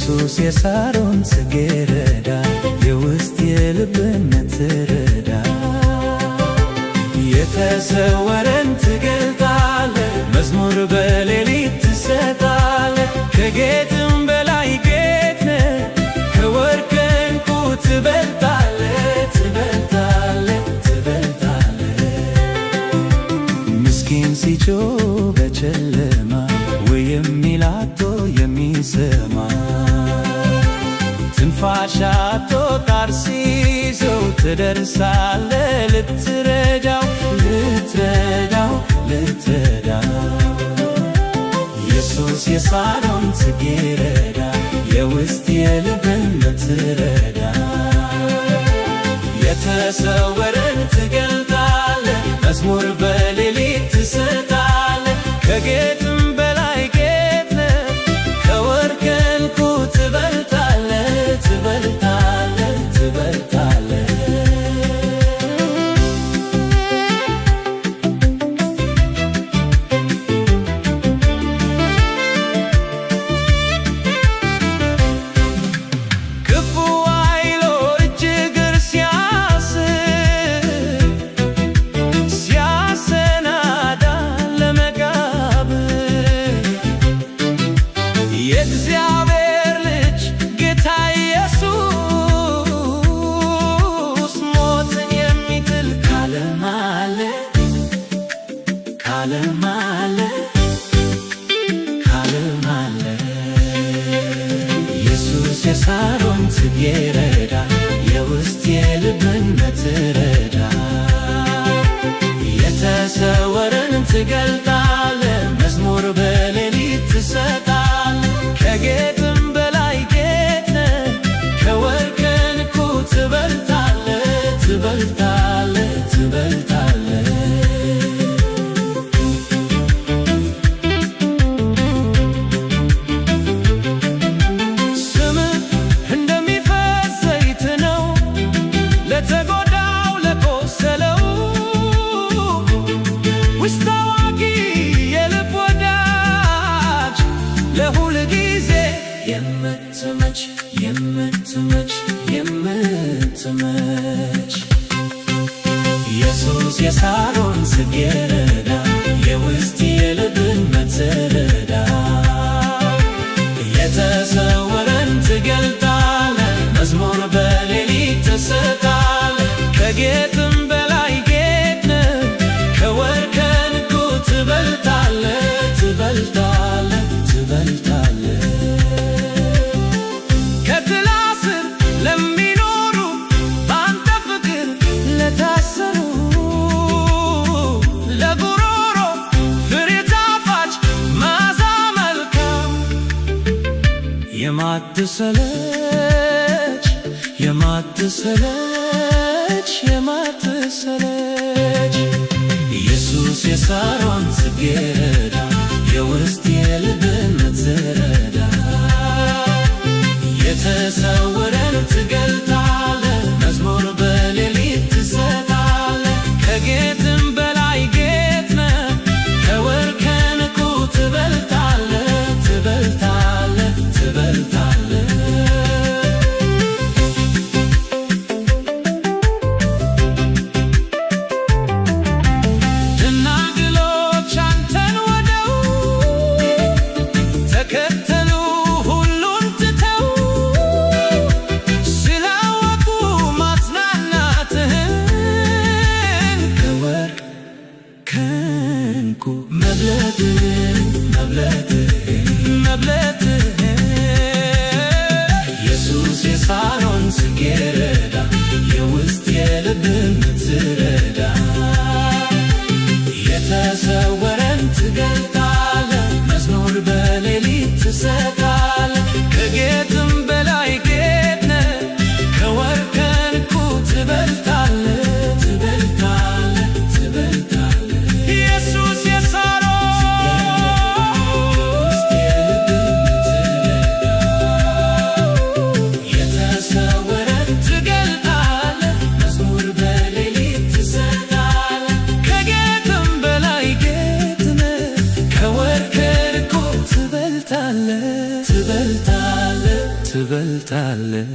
ኢየሱስ የሳሮን ጽጌረዳ የውስጥ የልብን ትረዳ የተሰወረን ትገልጣለ መዝሙር በሌሊት ትሰጣለ ከጌጥም በላይ ጌጥ ነህ ከወርቅ ዕንቁ ትበልጣለ ትበልጣለ ትበልጣለ ምስኪን ሲጮህ በጨለማ ወይ የሚል አጥቶ የሚሰማ ትንፋሽ አጥቶ ጣር ሲይዘው ትደርሳለ ልትረዳው ልትረዳው ልትረዳው ኢየሱስ የሳሮን ጽጌረዳ የውስጥ የልብን ትረዳ የተሰወረን ትገልጣለ መዝሙር በሌሊት ትሰጣለ ከጌጥም በላይ ጌጥ ነህ ከወርቅ ዕንቁ ትበልጣለ ትበልጣለ ትበልጣለ ክፉ ኃይሎ እጅግር ሲያሰናዳ ለመቃብር የእግዚአብሔር ልጅ ጌታ ኢየሱስ ሞትን የሚጥል ካለም አለ ካለም አለ ካለም አለ ኢየሱስ የሳሮን ጽጌረዳ የውስጥ የልብን ትረዳ የተሰወረን ትገልጣለ መዝሙር በሌሊት ትሰጣለ ከጌጥም በላይ ጌጥ ነህ ከወርቅ ዕንቁ ትበልጣለ ትበልጣለ ትበልጣለ ስምህ እንደሚፈስ ዘይት ነው ለተጎዳው ለቆሰለው ውስጥ አዋቂ የልብ ወዳጅ ለሁል ጊዜ የምትመች የምትመች የምትመች ኢየሱስ የሳሮን ጽጌረዳ የውስጥ የልብን ትረዳ የተሰወረን ትገልጣለ መዝሙር በሌሊት ትሰጣለ ከጌጥም በላይ ጌጥ ነህ ከወርቅ ዕንቁ ትበልጣለ ትበልጣለ ትበልጣለ ከጥላ ስር ለሚኖሩ በአንተ ፍቅር ለታሰሩ ለጉሮሮ ፍሬ ጣፋጭ መዓዛ መልካም የማትሰለች የማትሰለች የማትሰለች ኢየሱስ የሳሮን ጽጌረዳ የውስጥ የልብን ትረዳ የተሰወረን ትገልጣለ መዝሙር በሌሊት ትሰጣለ ከጌጥም በላይ ጌጥ ነህ ከወርቅ ዕንቁ ትበልጣለ ትበልጣለ ትበልጣለ ደናግሎች አንተን ወደው ተከተሉ ሁሉን ትተው ስላወቁ ማጽናናትህን ከወርቅ ከዕንቁ መብለጥህን መብለጥህን መብለጥህን ኢየሱስ የሳሮን ጽጌረዳ የውስጥ የልብን ትረዳ የተሰወረን ትገልጣለ መዝሙር በሌሊት ትሰጣለ ከጌጥም በላይ ጌጥ ነህ ከወርቅ ዕንቁ ትበልጣለ ትበልጣለ ትበልጣለ ኢየሱስ የሳሮን ውስጥ የልብን ትረዳ የተሰወረን ትገልጣለ መዝሙር በሌሊት ትሰጣለ ከጌጥም በላይ ጌጥ ነህ ከወርቅ ዕንቁ ትበልጣለ ትበልጣለህ።